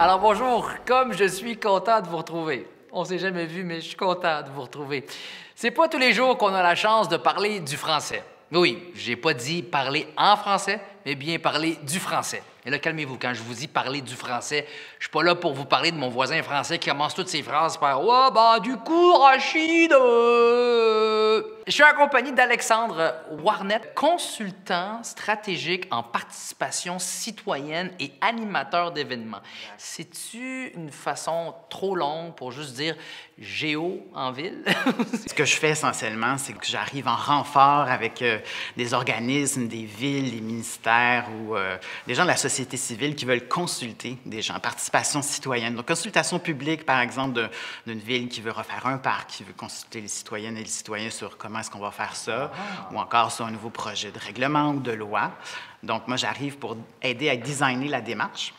Alors bonjour, comme je suis content de vous retrouver. On s'est jamais vu, mais je suis content de vous retrouver. C'est pas tous les jours qu'on a la chance de parler du français. Oui, j'ai pas dit parler en français, mais bien parler du français. Et là, calmez-vous, quand je vous dis parler du français, je suis pas là pour vous parler de mon voisin français qui commence toutes ses phrases par « Ouais, bah, du coup, Rachid... Je suis accompagné d'Alexandre Warnet, consultant stratégique en participation citoyenne et animateur d'événements. C'est-tu une façon trop longue pour juste dire géo en ville? Ce que je fais essentiellement, c'est que j'arrive en renfort avec des organismes, des villes, des ministères ou des gens de la société civile qui veulent consulter des gens, participation citoyenne. Donc, consultation publique, par exemple, d'une ville qui veut refaire un parc, qui veut consulter les citoyennes et les citoyens sur comment est-ce qu'on va faire ça, ou encore sur un nouveau projet de règlement ou de loi. Donc, moi, j'arrive pour aider à designer la démarche.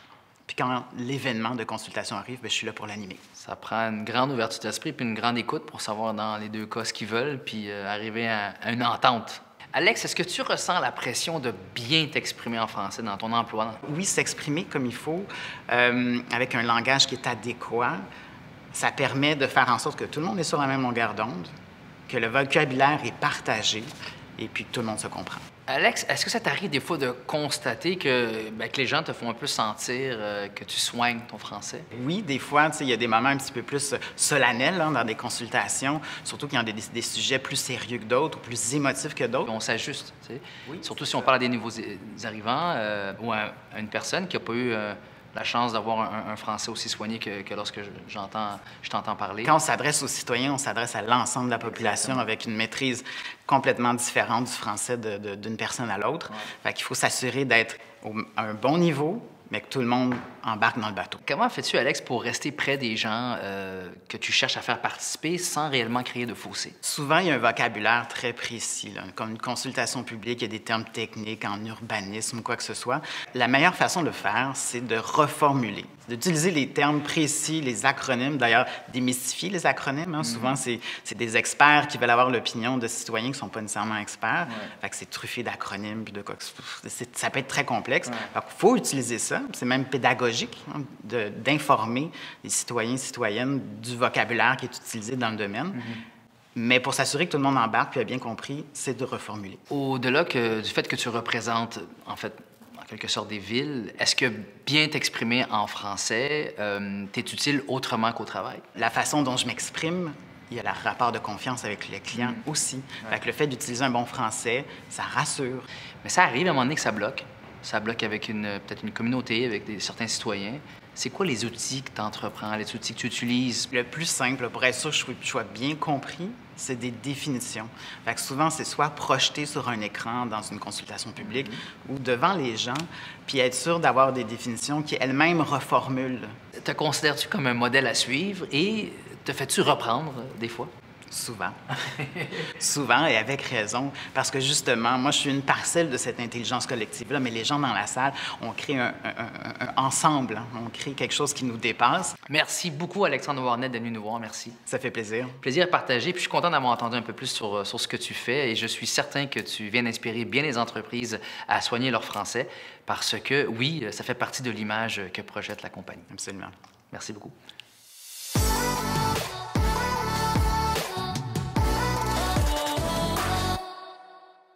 Puis quand l'événement de consultation arrive, bien, je suis là pour l'animer. Ça prend une grande ouverture d'esprit puis une grande écoute pour savoir dans les deux cas ce qu'ils veulent puis arriver à une entente. Alex, est-ce que tu ressens la pression de bien t'exprimer en français dans ton emploi? Oui, s'exprimer comme il faut, avec un langage qui est adéquat, ça permet de faire en sorte que tout le monde est sur la même longueur d'onde, que le vocabulaire est partagé et puis que tout le monde se comprend. Alex, est-ce que ça t'arrive des fois de constater que les gens te font un peu sentir que tu soignes ton français? Oui, des fois, il y a des moments un petit peu plus solennels dans des consultations, surtout qu'il y a des sujets plus sérieux que d'autres ou plus émotifs que d'autres. On s'ajuste, tu sais. Oui, surtout si on parle à des nouveaux arrivants ou à une personne qui n'a pas eu la chance d'avoir un français aussi soigné que lorsque je t'entends parler. Quand on s'adresse aux citoyens, on s'adresse à l'ensemble de la population avec une maîtrise complètement différente du français d'une personne à l'autre. Ouais. Fait qu'il faut s'assurer d'être à un bon niveau, mais que tout le monde embarque dans le bateau. Comment fais-tu, Alex, pour rester près des gens que tu cherches à faire participer sans réellement créer de fossé? Souvent, il y a un vocabulaire très précis, là. Comme une consultation publique, il y a des termes techniques en urbanisme ou quoi que ce soit. La meilleure façon de le faire, c'est de reformuler, d'utiliser les termes précis, les acronymes. D'ailleurs, démystifier les acronymes. Hein. Souvent, c'est des experts qui veulent avoir l'opinion de citoyens qui ne sont pas nécessairement experts. Ouais. Fait que c'est truffé d'acronymes puis de quoi que ça peut être très complexe. Ouais. Fait qu'il faut utiliser ça. C'est même pédagogique hein, d'informer les citoyens et citoyennes du vocabulaire qui est utilisé dans le domaine. Mais pour s'assurer que tout le monde embarque puis a bien compris, c'est de reformuler. Au-delà du fait que tu représentes, en fait, en quelque sorte des villes, est-ce que bien t'exprimer en français t'est utile autrement qu'au travail? La façon dont je m'exprime, il y a le rapport de confiance avec le client aussi. Ouais. Fait que le fait d'utiliser un bon français, ça rassure. Mais ça arrive à un moment donné que ça bloque. Ça bloque avec peut-être une communauté, avec certains citoyens. C'est quoi les outils que tu entreprends, les outils que tu utilises? Le plus simple, pour être sûr que je sois bien compris, c'est des définitions. Fait que souvent, c'est soit projeté sur un écran dans une consultation publique ou devant les gens, puis être sûr d'avoir des définitions qui elles-mêmes reformulent. Te considères-tu comme un modèle à suivre et te fais-tu reprendre des fois? Souvent. Souvent et avec raison, parce que justement, moi, je suis une parcelle de cette intelligence collective-là, mais les gens dans la salle, on crée un ensemble, hein. On crée quelque chose qui nous dépasse. Merci beaucoup, Alexandre Warnet, d'être venu nous voir. Merci. Ça fait plaisir. Plaisir à partager. Puis je suis content d'avoir entendu un peu plus sur ce que tu fais et je suis certain que tu viens d'inspirer bien les entreprises à soigner leur français parce que, oui, ça fait partie de l'image que projette la compagnie. Absolument. Merci beaucoup.